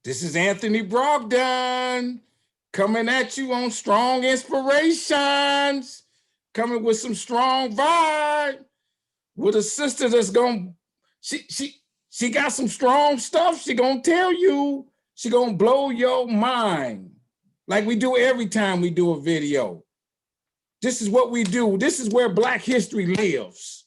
This is Anthony Brogdon coming at you on Strong Inspirations, coming with some strong vibe, with a sister that's gonna, she got some strong stuff. She gonna tell you, she gonna blow your mind like we do every time we do a video. This is what we do. This is where Black history lives.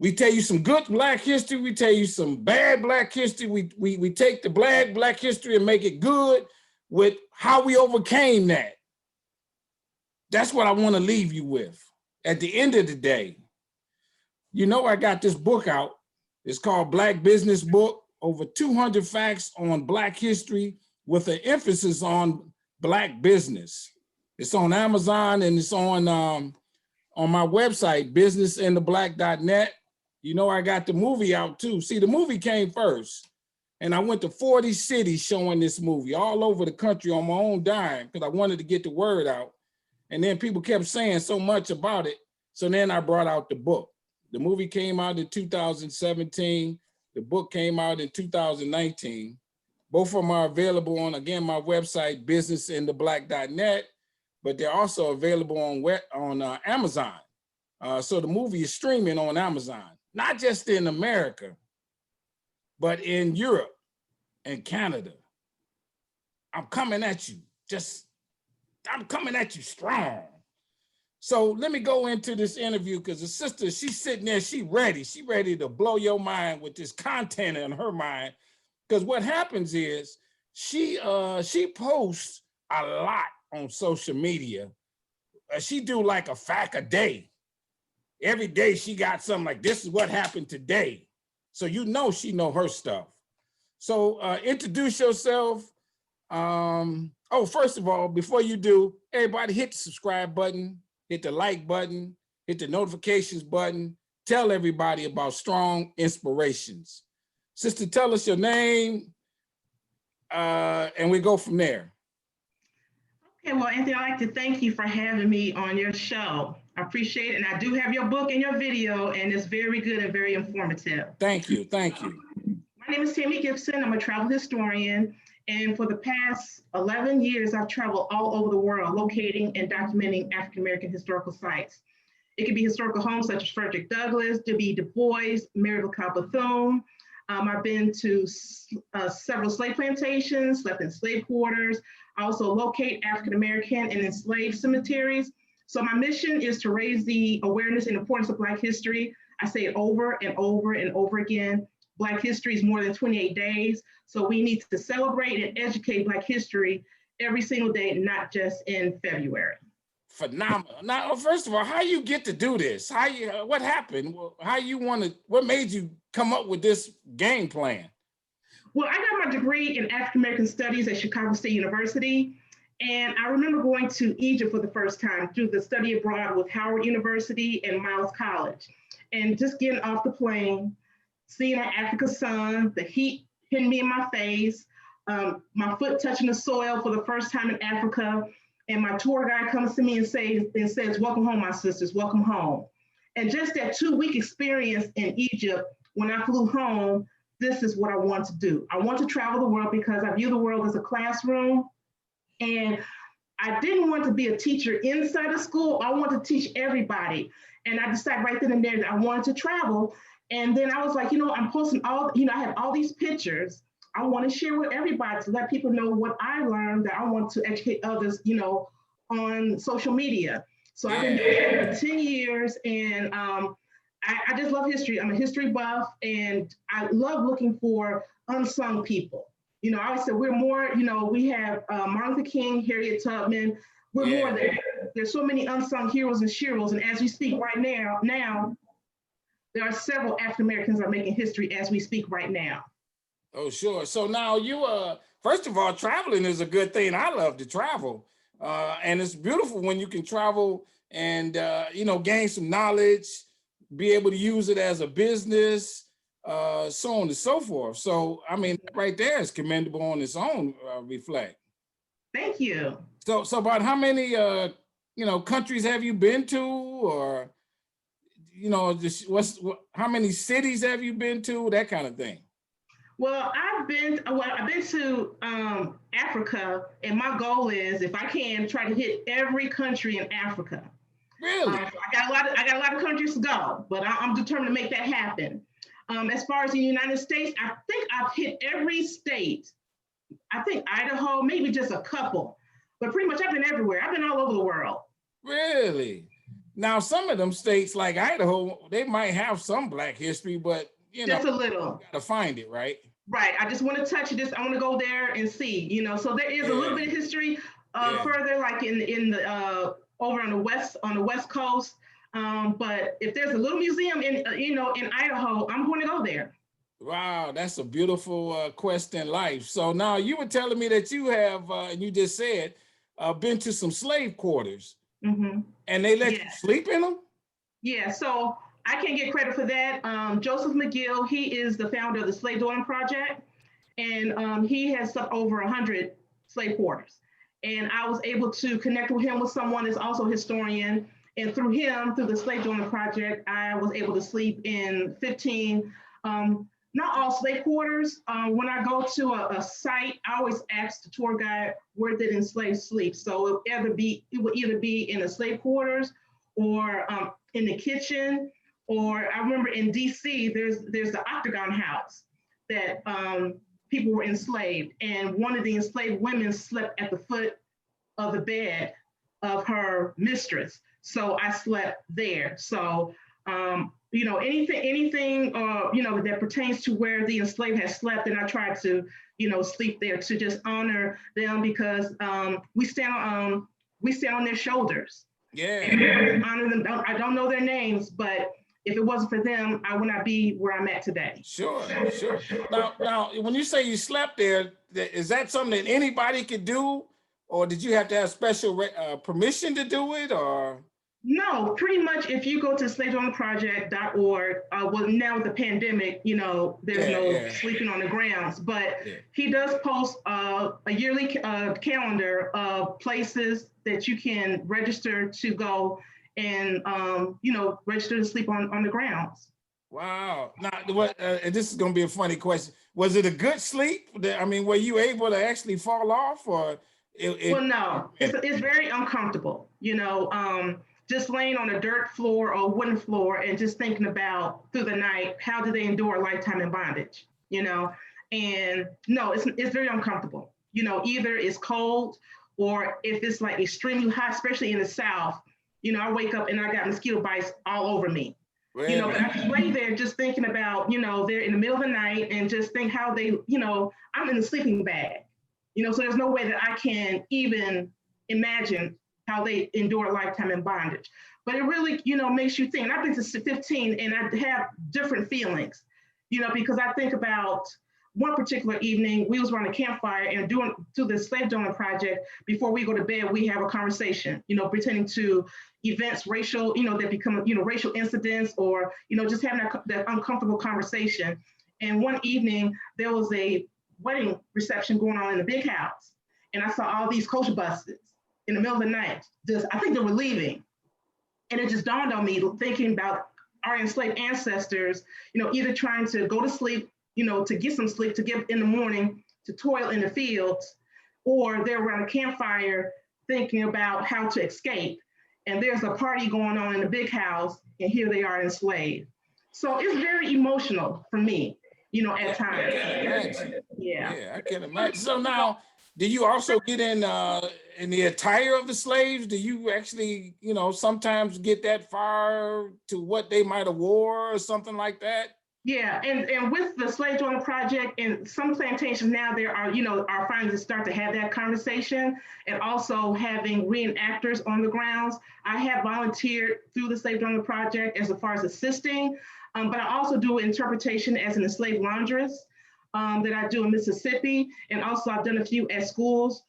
We tell you some good Black history. We tell you some bad Black history. We take the Black history and make it good with how we overcame that. That's what I want to leave you with. At the end of the day, you know, I got this book out. It's called Black Business Book, over 200 facts on Black history with an emphasis on Black business. It's on Amazon and it's on my website, businessintheblack.net. You know, I got the movie out too. See, the movie came first, and I went to 40 cities showing this movie all over the country on my own dime because I wanted to get the word out. And then people kept saying so much about it. So then I brought out the book. The movie came out in 2017. The book came out in 2019. Both of them are available on, again, my website, businessintheblack.net, but they're also available on Amazon. So the movie is streaming on Amazon. Not just in America, but in Europe and Canada. I'm coming at you, I'm coming at you strong. So let me go into this interview because the sister, she's sitting there, she's ready to blow your mind with this content in her mind. Because what happens is she posts a lot on social media. She do like a fact a day. Every day she got something like, this is what happened today. So you know she know her stuff. So introduce yourself. Oh, first of all, before you do, everybody hit the subscribe button, hit the like button, hit the notifications button. Tell everybody about Strong Inspirations. Sister, tell us your name, and we go from there. Okay, well, Anthony, I'd like to thank you for having me on your show. I appreciate it. And I do have your book and your video, and it's very good and very informative. Thank you. Thank you. My name is Tammy Gibson. I'm a travel historian. And for the past 11 years, I've traveled all over the world, locating and documenting African-American historical sites. It could be historical homes such as Frederick Douglass, W. Du Bois, Maryville Cobb Bethune. I've been to several slave plantations, slept in slave quarters. I also locate African-American and enslaved cemeteries. So my mission is to raise the awareness and importance of Black history. I say it over and over and over again. Black history is more than 28 days. So we need to celebrate and educate Black history every single day, not just in February. Phenomenal. Now, first of all, how you get to do this? What happened? What made you come up with this game plan? Well, I got my degree in African American Studies at Chicago State University. And I remember going to Egypt for the first time through the study abroad with Howard University and Miles College. And just getting off the plane, seeing our Africa sun, the heat hitting me in my face, my foot touching the soil for the first time in Africa. And my tour guide comes to me and says, welcome home, my sisters, welcome home. And just that 2-week experience in Egypt, when I flew home, this is what I want to do. I want to travel the world because I view the world as a classroom. And I didn't want to be a teacher inside of school. I want to teach everybody. And I decided right then and there that I wanted to travel. And then I was like, I'm posting I have all these pictures. I want to share with everybody to let people know what I learned, that I want to educate others, on social media. So I've been doing it for 10 years, and I just love history. I'm a history buff, and I love looking for unsung people. I always say we're more, we have Martin Luther King, Harriet Tubman. We're more there. There's so many unsung heroes and sheroes, and as we speak right now, there are several African Americans that are making history as we speak right now. Oh, sure. So now you, first of all, traveling is a good thing. I love to travel. And it's beautiful when you can travel and, gain some knowledge, be able to use it as a business, so on and so forth. So, I mean, right there is commendable on its own, reflect. Thank you. So about how many, countries have you been to, or, how many cities have you been to, that kind of thing? Well, I've been to Africa, and my goal is, if I can, try to hit every country in Africa. Really? So I got a lot of countries to go, but I'm determined to make that happen. As far as the United States, I think I've hit every state. I think Idaho, maybe just a couple, but pretty much I've been everywhere. I've been all over the world. Really? Now, some of them states like Idaho, they might have some Black history, but Just a little. gotta find it, right? Right. I just want to touch this. I want to go there and see, So there is a little bit of history further, like in the over on the west coast. But if there's a little museum in in Idaho, I'm going to go there. Wow, that's a beautiful quest in life. So now you were telling me that you have, and you just said, been to some slave quarters, and they let you sleep in them? Yeah, so I can't get credit for that. Joseph McGill, he is the founder of the Slave Dwelling Project, and he has over 100 slave quarters. And I was able to connect with him with someone that's also a historian. And through him, through the Slave Dwelling Project, I was able to sleep in 15, not all slave quarters. When I go to a site, I always ask the tour guide, where did enslaved sleep? So it would either be in the slave quarters or in the kitchen, or I remember in DC, there's the Octagon House that people were enslaved, and one of the enslaved women slept at the foot of the bed of her mistress. So I slept there. So anything that pertains to where the enslaved has slept, and I try to sleep there to just honor them, because we stand on their shoulders. Yeah. And honor them. I don't know their names, but if it wasn't for them, I would not be where I'm at today. Sure. Now, when you say you slept there, is that something that anybody could do, or did you have to have special permission to do it, or? No, pretty much if you go to slavedwellingproject.org, well, now with the pandemic, there's no sleeping on the grounds, but he does post a yearly calendar of places that you can register to go and, register to sleep on the grounds. Wow. Now, this is going to be a funny question. Was it a good sleep? I mean, were you able to actually fall off, or? Well, no, it's very uncomfortable, just laying on a dirt floor or wooden floor and just thinking about through the night, how do they endure a lifetime in bondage, and no, it's very uncomfortable. Either it's cold, or if it's like extremely hot, especially in the South, I wake up and I got mosquito bites all over me. But I just lay there just thinking about, they're in the middle of the night, and just think how they, I'm in a sleeping bag, so there's no way that I can even imagine how they endure a lifetime in bondage. But it really, makes you think. I've been to 15 and I have different feelings, because I think about one particular evening, we was around a campfire and doing the Slave Dwelling Project. Before we go to bed, we have a conversation, pertaining to events, racial, that become, racial incidents, or, just having that uncomfortable conversation. And one evening, there was a wedding reception going on in the big house. And I saw all these coach buses in the middle of the night. I think they were leaving. And it just dawned on me, thinking about our enslaved ancestors, either trying to go to sleep, to get some sleep, to get in the morning, to toil in the fields, or they're around a campfire thinking about how to escape. And there's a party going on in the big house, and here they are enslaved. So it's very emotional for me, at times. Yeah, I can imagine. So now, do you also get in the attire of the slaves? Do you actually, sometimes get that far to what they might have wore or something like that? Yeah, and with the Slave Dwelling Project, and some plantations now, there are, our findings start to have that conversation, and also having reenactors on the grounds. I have volunteered through the Slave Dwelling Project as far as assisting, but I also do interpretation as an enslaved laundress that I do in Mississippi, and also I've done a few at schools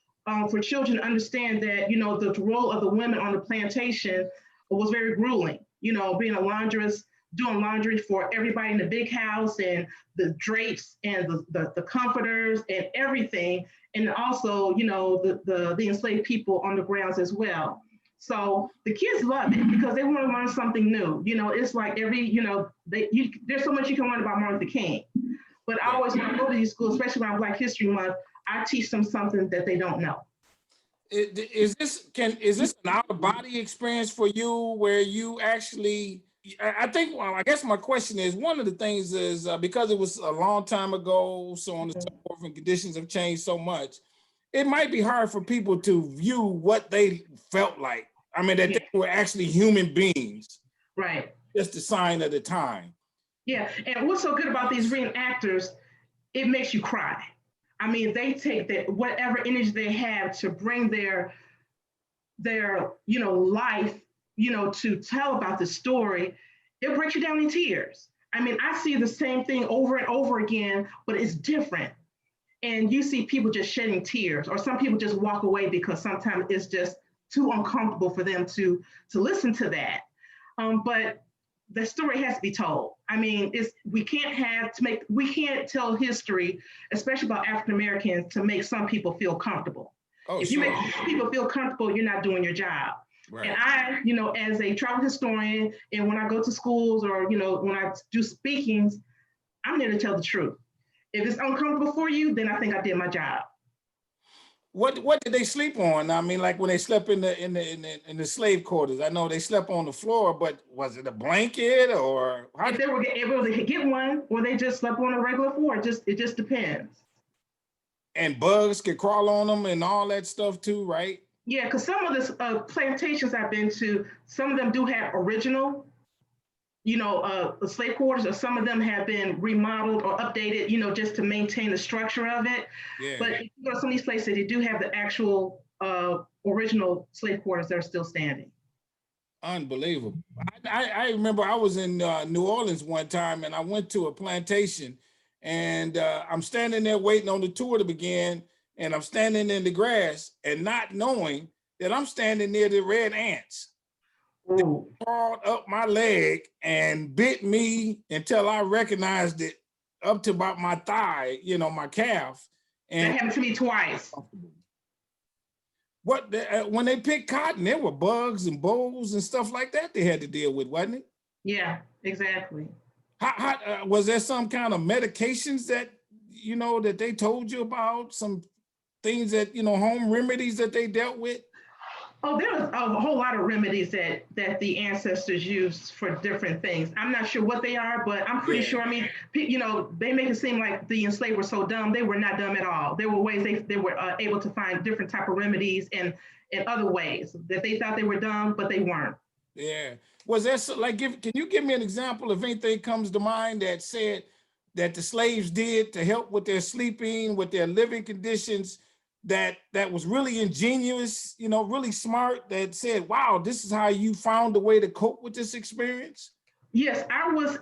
for children to understand that, the role of the women on the plantation was very grueling, being a laundress, doing laundry for everybody in the big house, and the drapes and the comforters and everything. And also, the enslaved people on the grounds as well. So the kids love it because they want to learn something new. It's like there's so much you can learn about Martin Luther King. But I always, when I go to these schools, especially around Black History Month, I teach them something that they don't know. Is this an out of body experience for you where you actually? I think. Well, I guess my question is, one of the things is because it was a long time ago, so on and so forth, and conditions have changed so much. It might be hard for people to view what they felt like. I mean, that they were actually human beings. Right. Just a sign of the time. Yeah, and what's so good about these reenactors, it makes you cry. I mean, they take that whatever energy they have to bring their life, to tell about the story. It breaks you down in tears. I mean, I see the same thing over and over again, but it's different. And you see people just shedding tears, or some people just walk away because sometimes it's just too uncomfortable for them to listen to that. But the story has to be told. I mean, we can't tell history, especially about African Americans, to make some people feel comfortable. Oh, if you make people feel comfortable, you're not doing your job. Right. And I, as a travel historian, and when I go to schools or when I do speakings, I'm there to tell the truth. If it's uncomfortable for you, then I think I did my job. What did they sleep on? I mean, like when they slept in the slave quarters. I know they slept on the floor, but was it a blanket or how? If they were able to get one, or they just slept on a regular floor. It just depends. And bugs could crawl on them and all that stuff too, right? Yeah, because some of the plantations I've been to, some of them do have original, the slave quarters, or some of them have been remodeled or updated, just to maintain the structure of it. Yeah. But if you go to some of these places, they do have the actual original slave quarters that are still standing. Unbelievable. I remember I was in New Orleans one time, and I went to a plantation, and I'm standing there waiting on the tour to begin, and I'm standing in the grass and not knowing that I'm standing near the red ants. They crawled up my leg and bit me until I recognized it up to about my thigh, my calf. And that happened to me twice. When they picked cotton, there were bugs and bows and stuff like that they had to deal with, wasn't it? Yeah, exactly. How was there some kind of medications that that they told you about? Some things that home remedies that they dealt with? Oh, there was a whole lot of remedies that the ancestors used for different things. I'm not sure what they are, but I'm pretty sure. I mean, they make it seem like the enslaved were so dumb. They were not dumb at all. There were ways they were able to find different type of remedies and other ways that they thought they were dumb, but they weren't. Yeah. Was there can you give me an example of anything comes to mind that said that the slaves did to help with their sleeping, with their living conditions? That was really ingenious, really smart, that said, wow, this is how you found a way to cope with this experience? Yes, I was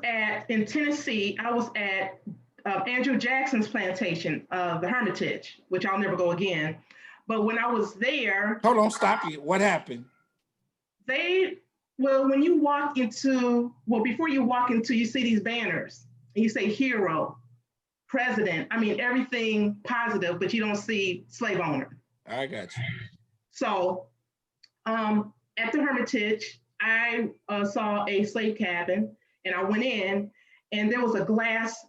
in Tennessee. I was at Andrew Jackson's plantation, the Hermitage, which I'll never go again. But when I was there— Hold on, stop you. What happened? When you walk into, before you walk into, you see these banners and you say hero, president, I mean, everything positive, but you don't see slave owner. I got you. So at the Hermitage, I saw a slave cabin, and I went in, and there was a glass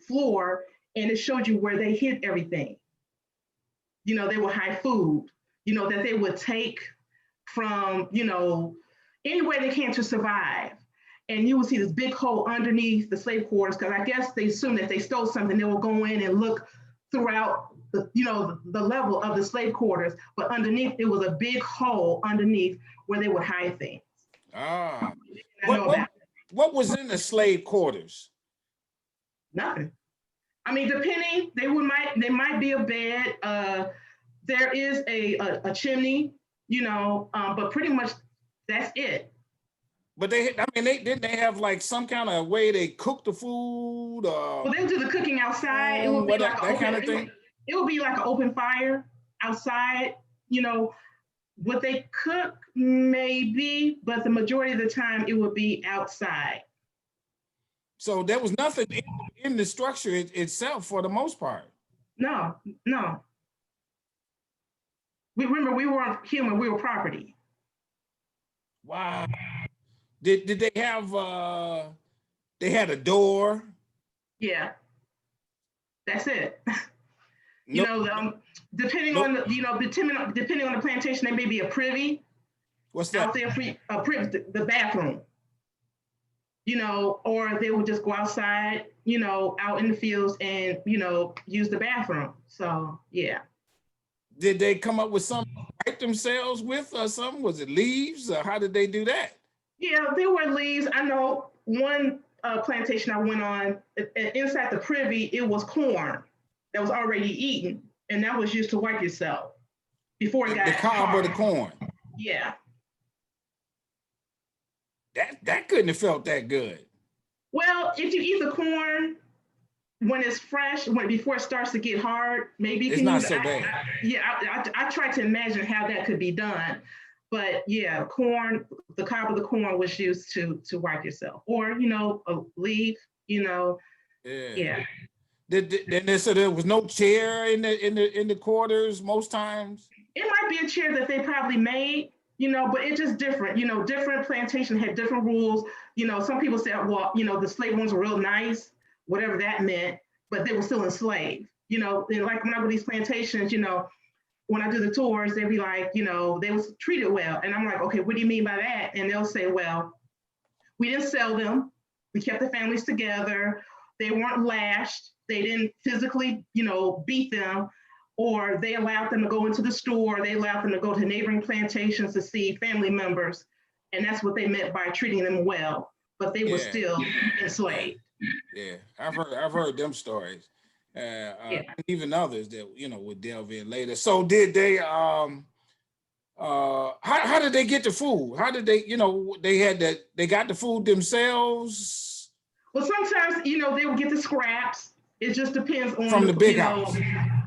floor, and it showed you where they hid everything. They would hide food, that they would take from, any way they can to survive. And you will see this big hole underneath the slave quarters, because I guess they assumed that they stole something, they will go in and look throughout the level of the slave quarters, but underneath it was a big hole underneath where they would hide things. What was in the slave quarters? Nothing. I mean, depending, they might be a bed. There is a chimney, but pretty much that's it. But didn't they have like some kind of way they cook the food? Well, they do the cooking outside. It would be like that kind of thing. It would be like an open fire outside. Would they cook? Maybe, but the majority of the time it would be outside. So there was nothing in the structure itself for the most part. No. We weren't human. We were property. Wow. Did they have they had a door? Yeah, that's it. You No, know, depending no. on the, depending on the plantation, there may be a privy What's that? out there for a privy, the bathroom. Or they would just go outside, out in the fields and, use the bathroom. So, yeah. Did they come up with something to wipe themselves with or something? Was it leaves or how did they do that? Yeah, there were leaves. I know one plantation I went on, inside the privy, it was corn that was already eaten, and that was used to wipe yourself before it The got cob or the hard. corn? Yeah. That couldn't have felt that good. Well, if you eat the corn when it's fresh, before it starts to get hard, maybe you It's can not use. so bad. I tried to imagine how that could be done, but yeah, corn, the cob of the corn was used to wipe yourself, or a leaf. Yeah. Yeah. Then they said there was no chair in the quarters most times. It might be a chair that they probably made, but it's just different. Different plantations had different rules. Some people said, well, the slave ones were real nice, whatever that meant, but they were still enslaved. And like when I go to these plantations, when I do the tours, they'd be like, they was treated well. And I'm like, okay, what do you mean by that? And they'll say, well, we didn't sell them. We kept the families together. They weren't lashed. They didn't physically, beat them, or they allowed them to go into the store. They allowed them to go to neighboring plantations to see family members. And that's what they meant by treating them well, but they were Yeah. still Yeah. enslaved. Yeah. I've heard them stories. Yeah. Even others that would delve in later. So did they how did they get the food? How did they, they got the food themselves Well, sometimes, they would get the scraps. It just depends on from the big house?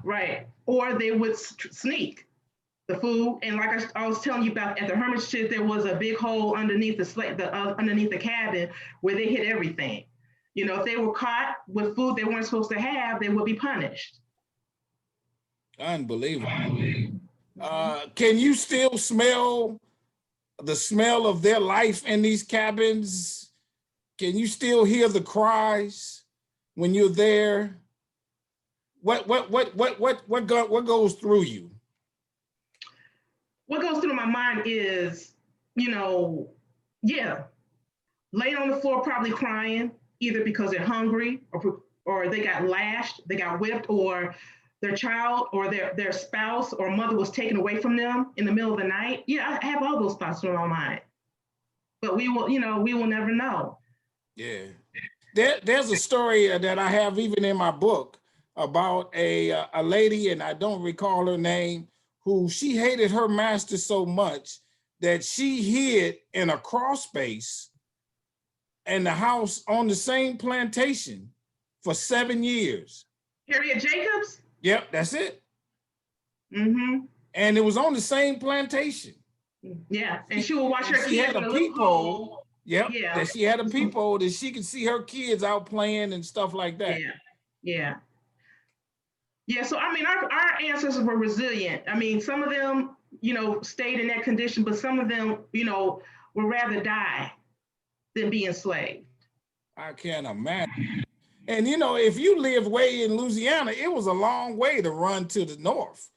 right. Or they would sneak the food. And like I was telling you about at the hermitage, there was a big hole underneath underneath the cabin where they hid everything. If they were caught with food they weren't supposed to have, they would be punished. Unbelievable. Can you still smell the smell of their life in these cabins? Can you still hear the cries when you're there? What goes through you? What goes through my mind is, yeah, laying on the floor probably crying, either because they're hungry or they got lashed, they got whipped, or their child or their spouse or mother was taken away from them in the middle of the night. Yeah, I have all those thoughts in my mind. But we will never know. Yeah. There's a story that I have even in my book about a lady, and I don't recall her name, who she hated her master so much that she hid in a crawl space in the house on the same plantation for 7 years. Harriet Jacobs? Yep, that's it. Mm-hmm. And it was on the same plantation. Yeah, and she would watch her She kids had in a a little peephole. Yep, Yeah. that she had a peephole that she could see her kids out playing and stuff like that. Yeah, yeah. Yeah, so I mean, our ancestors were resilient. I mean, some of them, stayed in that condition, but some of them, would rather die than be enslaved. I can't imagine. And if you live way in Louisiana, it was a long way to run to the north.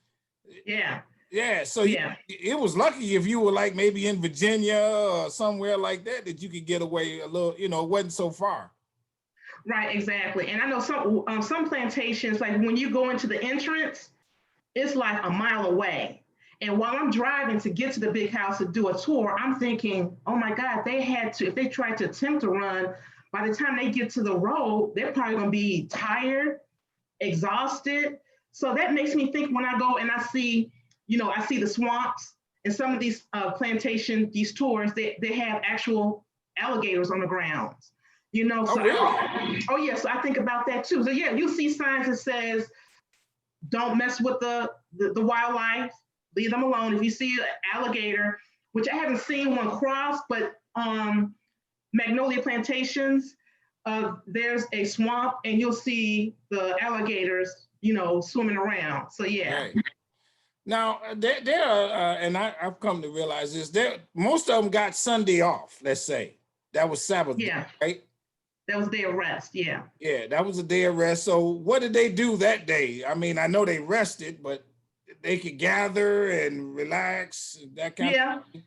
Yeah. Yeah, so Yeah. it was lucky if you were like maybe in Virginia or somewhere like that you could get away a little, it wasn't so far. Right, exactly. And I know some plantations, like when you go into the entrance, it's like a mile away. And while I'm driving to get to the big house to do a tour, I'm thinking, oh my God, if they tried to attempt to run, by the time they get to the road, they're probably going to be tired, exhausted. So that makes me think when I go and I see the swamps and some of these these tours, they have actual alligators on the grounds. Oh, really? Oh yeah, so I think about that too. So yeah, you see signs that says, don't mess with the wildlife, leave them alone. If you see an alligator, which I haven't seen one cross, but Magnolia plantations, there's a swamp and you'll see the alligators, swimming around. So yeah. Right. Now there are, and I've come to realize this. Most of them got Sunday off. Let's say that was Sabbath. Yeah. Day, right? That was their rest, yeah. Yeah, that was a day of rest. So what did they do that day? I mean, I know they rested, but they could gather and relax, that kind Yeah, of thing.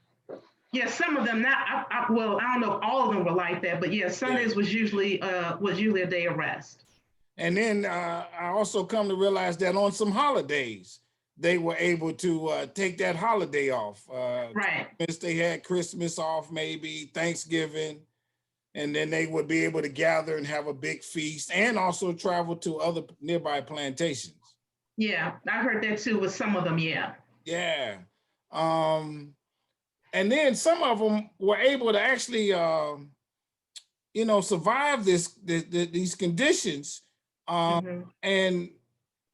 yeah, some of them, not, well, I don't know if all of them were like that, but yeah, Yeah. Sundays was usually a day of rest. And then I also come to realize that on some holidays, they were able to take that holiday off. Right. Christmas, they had Christmas off, maybe Thanksgiving, and then they would be able to gather and have a big feast and also travel to other nearby plantations. Yeah, I heard that too with some of them, yeah. Yeah. And then some of them were able to actually, survive these conditions. Hmm. And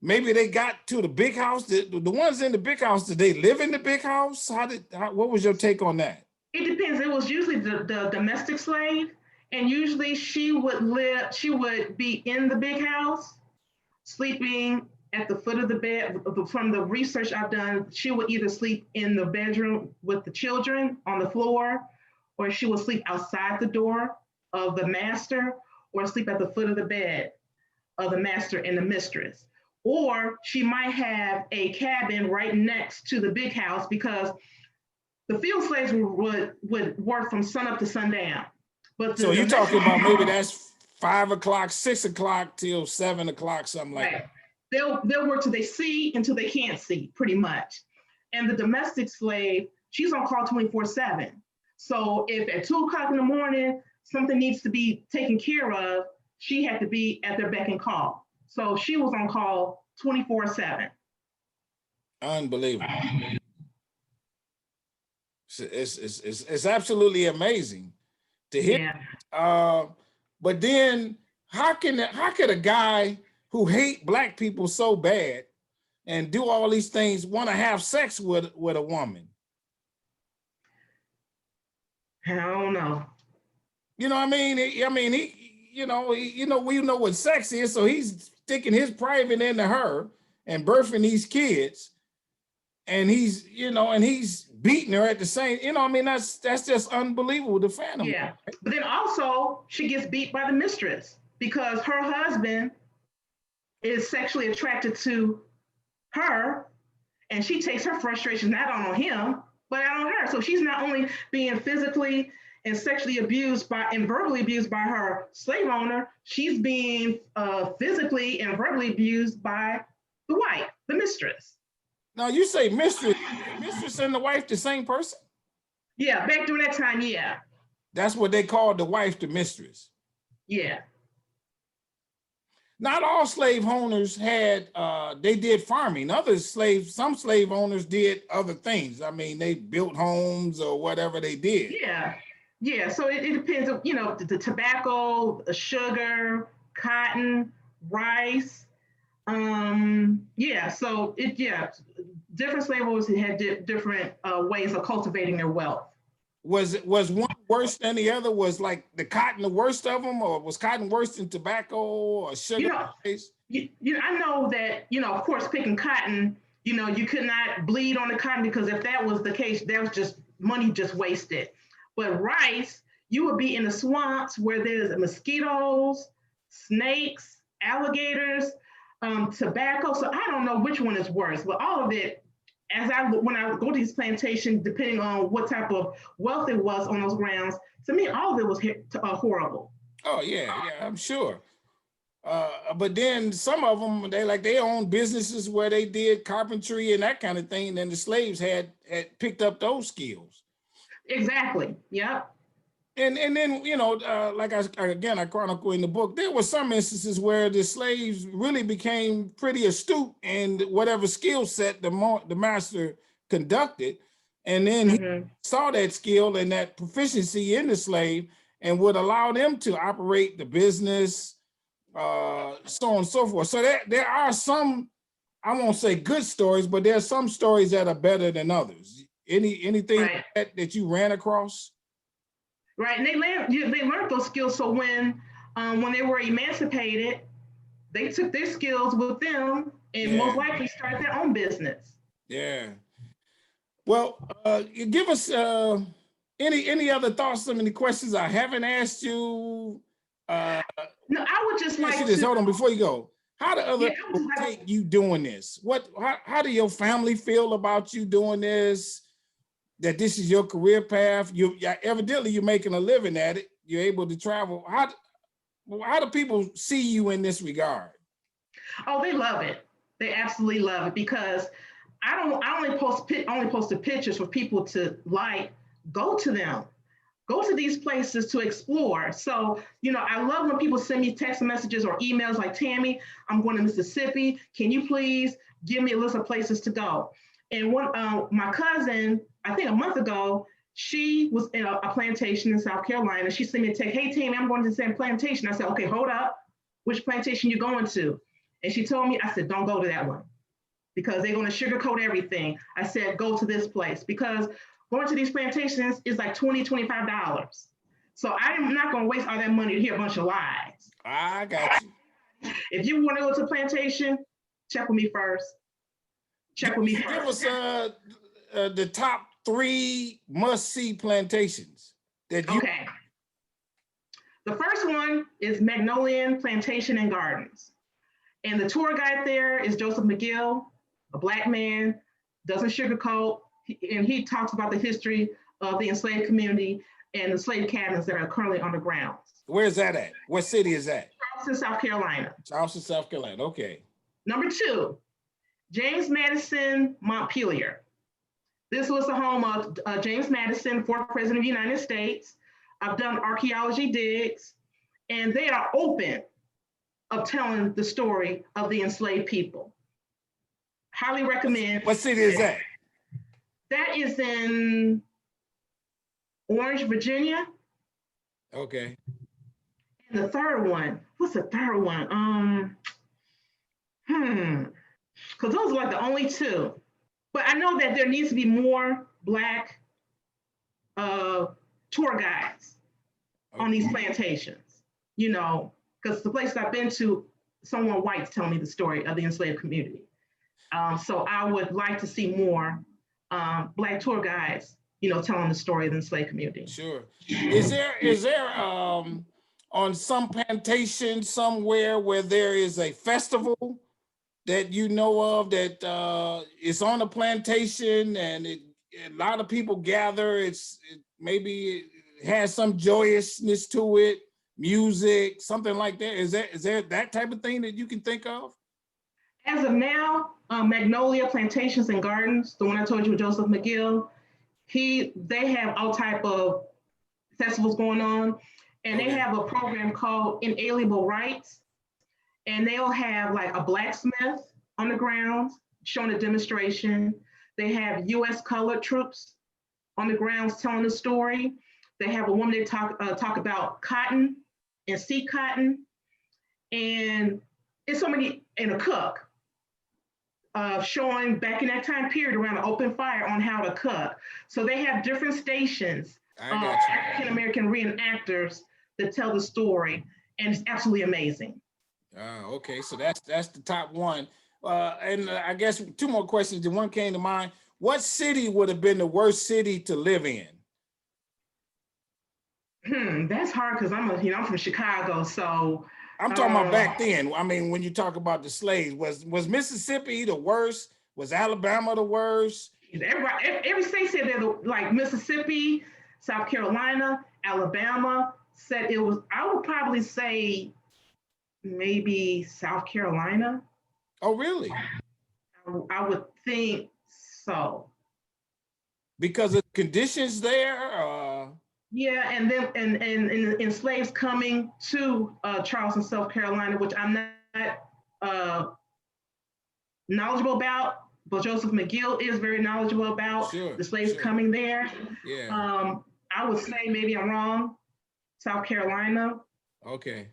maybe they got to the big house. The ones in the big house, did they live in the big house? What was your take on that? It depends. It was usually the domestic slave, and usually she would be in the big house, sleeping at the foot of the bed. From the research I've done, she would either sleep in the bedroom with the children on the floor, or she would sleep outside the door of the master, or sleep at the foot of the bed of the master and the mistress. Or she might have a cabin right next to the big house because the field slaves would work from sun up to sundown. But the So you're domestic, talking about maybe that's 5 o'clock, 6 o'clock till 7 o'clock, something like right, that. they'll work till they see until they can't see, pretty much. And the domestic slave, she's on call 24/7. So if at 2 o'clock in the morning something needs to be taken care of, she had to be at their beck and call. So she was on call 24/7. Unbelievable. It's absolutely amazing to hear. Yeah. Uh, but then how could a guy who hate black people so bad and do all these things want to have sex with a woman? I don't know. You know what I mean? We know what sex is, so he's sticking his private into her and birthing these kids, and he's beating her at the same. That's just unbelievable to fathom. Yeah. But then also she gets beat by the mistress because her husband is sexually attracted to her, and she takes her frustration not on him, but out on her. So she's not only being physically and sexually abused by and verbally abused by her slave owner, she's being physically and verbally abused by the wife, the mistress. Now you say mistress and the wife the same person? Yeah, back during that time, yeah. That's what they called the wife, the mistress. Yeah. Not all slave owners they did farming. Some slave owners did other things. I mean, they built homes or whatever they did. Yeah. Yeah. So it depends on, the tobacco, the sugar, cotton, rice. Yeah. So different slave owners had different ways of cultivating their wealth. Was one worse than the other? Was like the cotton the worst of them, or was cotton worse than tobacco or sugar? I know that, of course, picking cotton, you could not bleed on the cotton because if that was the case, that was just money just wasted. But rice, you would be in the swamps where there's mosquitoes, snakes, alligators, tobacco. So I don't know which one is worse, but all of it, when I go to these plantations, depending on what type of wealth it was on those grounds, to me, all of it was horrible. Oh yeah, I'm sure. But then some of them, they own businesses where they did carpentry and that kind of thing. And the slaves had picked up those skills. Exactly. Yep. And then I chronicle in the book, there were some instances where the slaves really became pretty astute in whatever skill set the master conducted, and then he saw that skill and that proficiency in the slave and would allow them to operate the business, so on and so forth. So there are some, I won't say good stories, but there are some stories that are better than others. Anything right. that you ran across? Right, and they learned those skills. So when they were emancipated, they took their skills with them and most likely started their own business. Yeah. Well, give us any other thoughts, some of the questions I haven't asked you, Uh, No, I would just like this. to. Hold on, before you go. How do other Yeah, I would people just like, take you doing this? How do your family feel about you doing this? That this is your career path? Evidently you're making a living at it. You're able to travel. How do people see you in this regard? oh, they love it. They absolutely love it because I only posted pictures for people to like. Go to them. Go to these places to explore. So, I love when people send me text messages or emails like, Tammy, I'm going to Mississippi. Can you please give me a list of places to go? And my cousin, I think a month ago, she was in a plantation in South Carolina. She sent me a text, hey, Tammy, I'm going to the same plantation. I said, okay, hold up. Which plantation you going to? And she told me, I said, don't go to that one because they're going to sugarcoat everything. I said, go to this place because going to these plantations is like $20, $25. So I'm not going to waste all that money to hear a bunch of lies. I got you. If you want to go to a plantation, check with me first. Check with me first. Give us the top 3 must-see plantations that you. Okay. The first one is Magnolia Plantation and Gardens. And the tour guide there is Joseph McGill, a Black man, doesn't sugarcoat, and he talks about the history of the enslaved community and the slave cabins that are currently underground. Where's that at? What city is that? Charleston, South Carolina. Charleston, South Carolina. Okay. Number 2, James Madison, Montpelier. This was the home of James Madison, 4th President of the United States. I've done archaeology digs, and they are open of telling the story of the enslaved people. Highly recommend. What city is that? That is in Orange, Virginia. Okay. And the third one, what's the third one? Because those are like the only 2. But I know that there needs to be more Black tour guides on these plantations, because the places I've been to, someone white's telling me the story of the enslaved community. So I would like to see more Black tour guides, telling the story of the enslaved community. Sure. Is there on some plantation somewhere where there is a festival that you know of that is on a plantation and a lot of people gather? Maybe it has some joyousness to it, music, something like that. Is there that type of thing that you can think of? As of now, Magnolia Plantations and Gardens, the one I told you with Joseph McGill, they have all type of festivals going on, and they have a program called Inalienable Rights, and they'll have like a blacksmith on the grounds showing a demonstration. They have U.S. colored troops on the grounds telling the story. They have a woman that talk about cotton and seed cotton, and it's so many, and a cook showing back in that time period around an open fire on how to cook. So they have different stations of African American reenactors that tell the story, and it's absolutely amazing. Okay, so that's the top one. And I guess 2 more questions. The one came to mind. What city would have been the worst city to live in? That's hard because I'm from Chicago, so I'm talking about back then. I mean, when you talk about the slaves, was Mississippi the worst? Was Alabama the worst? Every state said they're like Mississippi, South Carolina, Alabama said it was. I would probably say maybe South Carolina. Oh, really? I would think so. Because of conditions there? Yeah, and then and slaves coming to Charleston, South Carolina, which I'm not knowledgeable about, but Joseph McGill is very knowledgeable about the slaves coming there. Yeah. I would say maybe I'm wrong. South Carolina. Okay.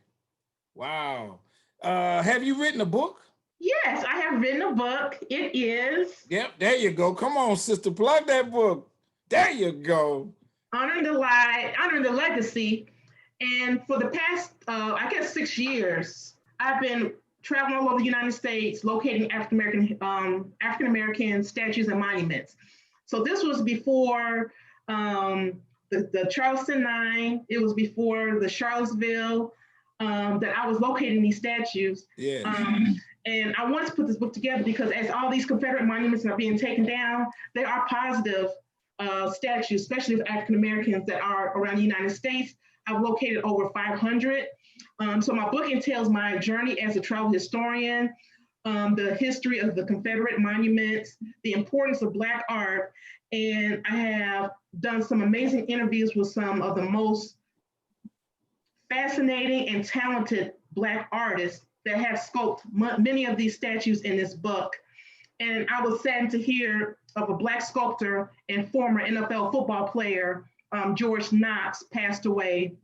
Wow. Have you written a book? Yes, I have written a book. It is. Yep, there you go. Come on, sister, plug that book. There you go. Honoring the Lie, Honoring the Legacy. And for the past, I guess 6 years, I've been traveling all over the United States, locating African American statues and monuments. So this was before the Charleston 9. It was before the Charlottesville that I was locating these statues. Yeah. And I wanted to put this book together because as all these Confederate monuments are being taken down, they are positive statues, especially of African Americans that are around the United States. I've located over 500. So my book entails my journey as a travel historian, the history of the Confederate monuments, the importance of Black art, and I have done some amazing interviews with some of the most fascinating and talented Black artists that have sculpted many of these statues in this book. And I was saddened to hear of a Black sculptor and former NFL football player, George Knox, passed away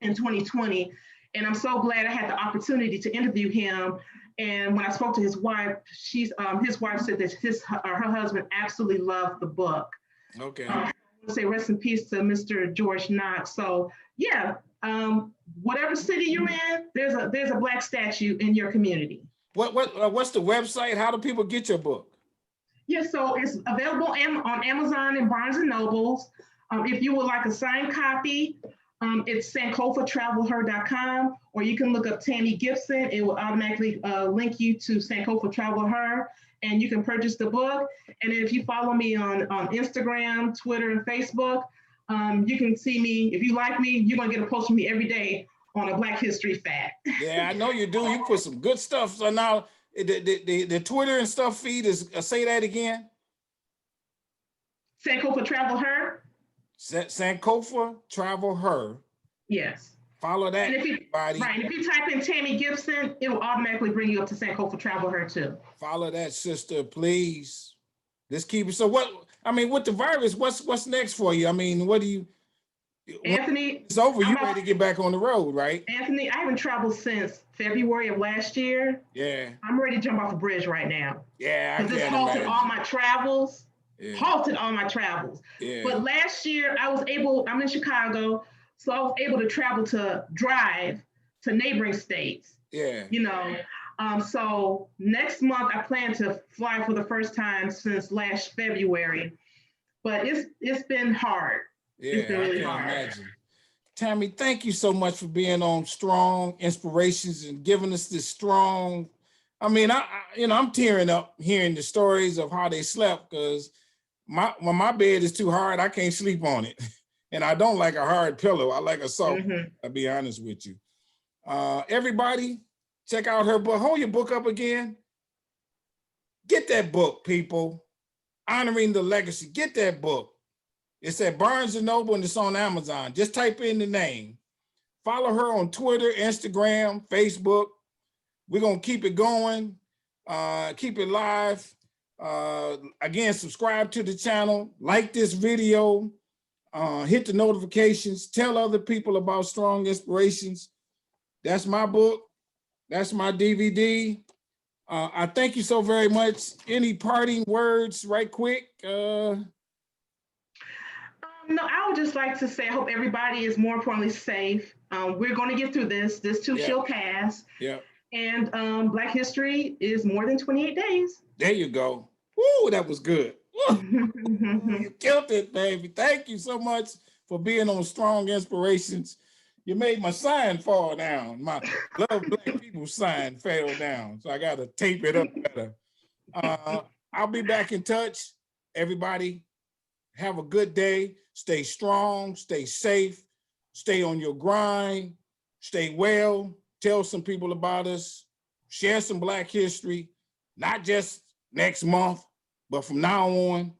in 2020. And I'm so glad I had the opportunity to interview him. And when I spoke to his wife, his wife said that her husband absolutely loved the book. Okay. I want to say rest in peace to Mr. George Knox. So yeah, whatever city you're in, there's a Black statue in your community. What's the website? How do people get your book? Yeah, so it's available on Amazon and Barnes and Nobles. If you would like a signed copy, it's sankofatravelher.com, or you can look up Tammy Gibson. It will automatically link you to Sankofa Travel Her, and you can purchase the book. And if you follow me on Instagram, Twitter, and Facebook, you can see me. If you like me, you're gonna get a post from me every day on a Black History fact. Yeah, I know you do. You put some good stuff. So now the Twitter and stuff feed is, say that again. Sankofa Travel Her. Sankofa Travel Her. Yes. Follow that, and if you, everybody. Right, if you type in Tammy Gibson, it will automatically bring you up to Sankofa Travel Her too. Follow that, sister, please. Let's keep it. So with the virus, what's next for you? I mean, what do you, Anthony, it's over, you ready to get back on the road, right? Anthony, I haven't traveled since February of last year. Yeah. I'm ready to jump off a bridge right now. Yeah, I because it's can't halted imagine. all my travels. Yeah. Halted all my travels. Yeah. But last year I'm in Chicago, so I was able to drive to neighboring states. Yeah. So next month I plan to fly for the first time since last February, but it's been hard. Yeah, it's been really I hard. can imagine. Tammy, thank you so much for being on Strong Inspirations and giving us this strong. I mean, I'm tearing up hearing the stories of how they slept, because when my bed is too hard, I can't sleep on it. And I don't like a hard pillow. I like a soft. I'll be honest with you. Everybody, check out her book. Hold your book up again. Get that book, people. Honoring the Legacy. Get that book. It's at Barnes & Noble and it's on Amazon. Just type in the name. Follow her on Twitter, Instagram, Facebook. We're going to keep it going. Keep it live. Again, subscribe to the channel. Like this video. Hit the notifications. Tell other people about Strong Inspirations. That's my book. That's my DVD. I thank you so very much. Any parting words right quick? No, I would just like to say I hope everybody is more importantly safe. We're going to get through this. This too shall pass. Yeah. And Black History is more than 28 days. There you go. Woo, that was good. You killed it, baby. Thank you so much for being on Strong Inspirations. You made my sign fall down. My Love Black People sign fell down. So I got to tape it up better. I'll be back in touch. Everybody, have a good day. Stay strong, stay safe, stay on your grind, stay well, tell some people about us, share some Black history, not just next month, but from now on.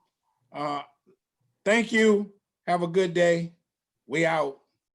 Thank you. Have a good day. We out.